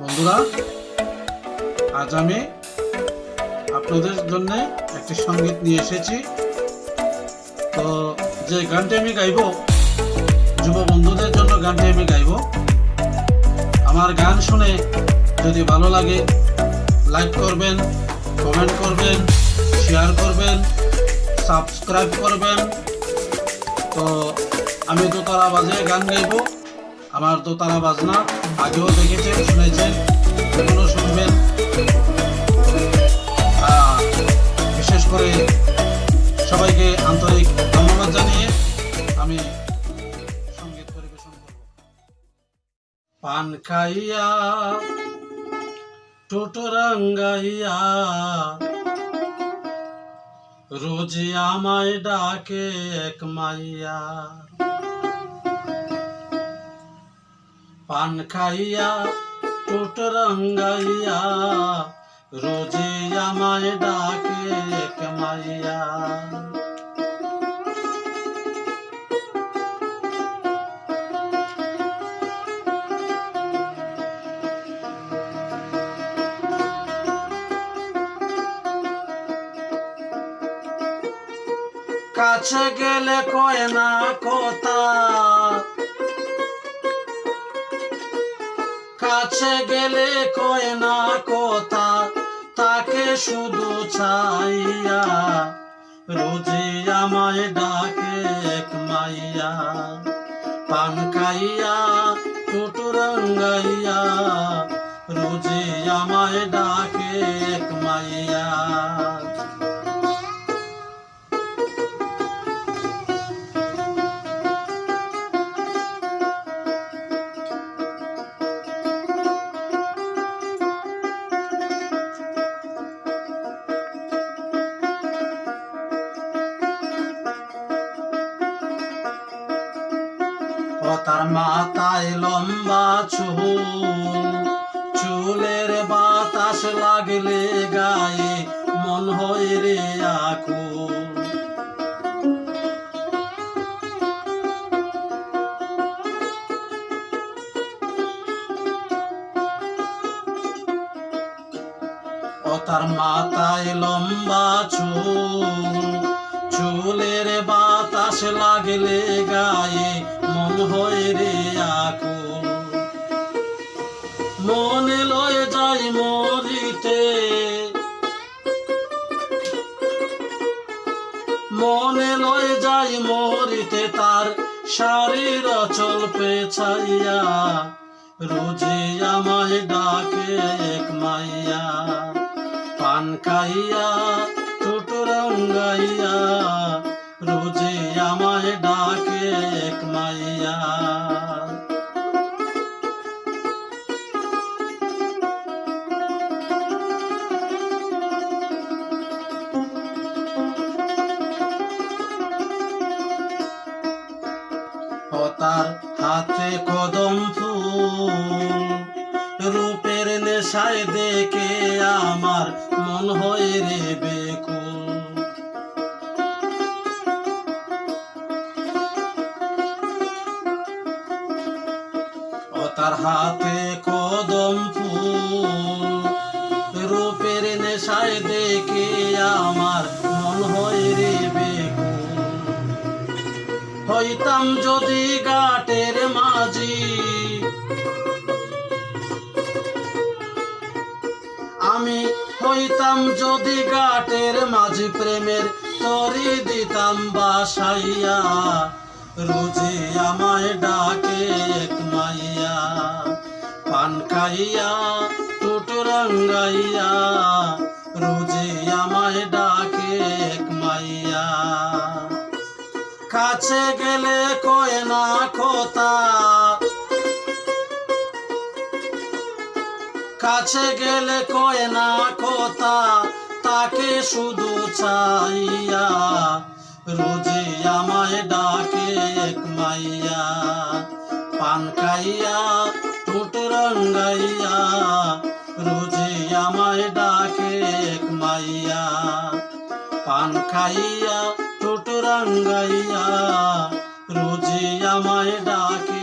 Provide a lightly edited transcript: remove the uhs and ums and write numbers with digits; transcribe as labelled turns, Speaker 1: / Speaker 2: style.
Speaker 1: বন্ধুরা, আজ আমি আপনাদের জন্য একটি সঙ্গীত নিয়ে এসেছি। তো যে গানটি আমি গাইব, যুব বন্ধুদের জন্য গানটি আমি গাইব। আমার গান শুনে যদি ভালো লাগে লাইক করবেন, কমেন্ট করবেন, শেয়ার করবেন, সাবস্ক্রাইব করবেন। তো আমি দোতারা বাজে গান গাইব। আমার দোতারা বাজনা আগেও দেখেছেন, শুনেছেন, এগুলো শুনবেন। বিশেষ করে সবাইকে আন্তরিক ধন্যবাদ জানিয়ে আমি সঙ্গীত পরিবেশন করব। পান খাইয়া টোটো রাঙ্গাইয়া রোজি আমায় ডাকে এক মাইয়া। পান খাইয়া টোটো রাঙ্গাইয়া রোজি আমায় ডাকে এক মাইয়া। কাছে গেলে কয় না কথা, কাছে গেলে কয় না কথা, তাকে শুধু চাইয়া রোজি আমায় ডাকে এক মাইয়া। পান খাইয়া টোটো রাঙ্গাইয়া রোজি আমায় ডাকে এক মাইয়া। তার মাথায় লম্বা চুল, চুলের বাতাস লাগলে গায়ে মন হয় রে আকুল। তার মাথায় লম্বা চুল, চুলের বাতাস লাগলে গায়ে মন হয় রে আকুল। মনে লয়ে যাই মরিতে, মনে লয়ে যাই মরিতে, তার শাড়ির অচল পেছাইয়া রোজি আমায় ডাকে এক মাইয়া। পান খাইয়া টোটো রাঙ্গাইয়া রোজি আমায় ডাকে এক মাইয়া। তার হাতে কদম ফুল, রূপের নেশায় দেখে আমার মন হয় রে বেকুল। তার হাতে কদম ফুল, রূপের নেশায় দেখে আমার মন হয় রে বেকুল। হইতাম যদি ঘাটের মাঝি, আমি হইতাম যদি ঘাটের মাঝি, প্রেমের তরি দিতাম বাসাইয়া রোজি আমায় ডাকে এক মাইয়া। পান খাইয়া টোটো রাঙ্গাইয়া রোজি আমায় ডাকে এক মাইয়া। কাছে গেলে কয় না কথা, কাছে গেলে কয় না কথা, তাকে শুধু চাইয়া রোজি আমায় ডাকে এক মাইয়া। পান খাইয়া টোটো রাঙ্গাইয়া রোজি আমায় ডাকে এক মাইয়া। পান খাইয়া টোটো রাঙ্গাইয়া রোজি আমায় ডাকে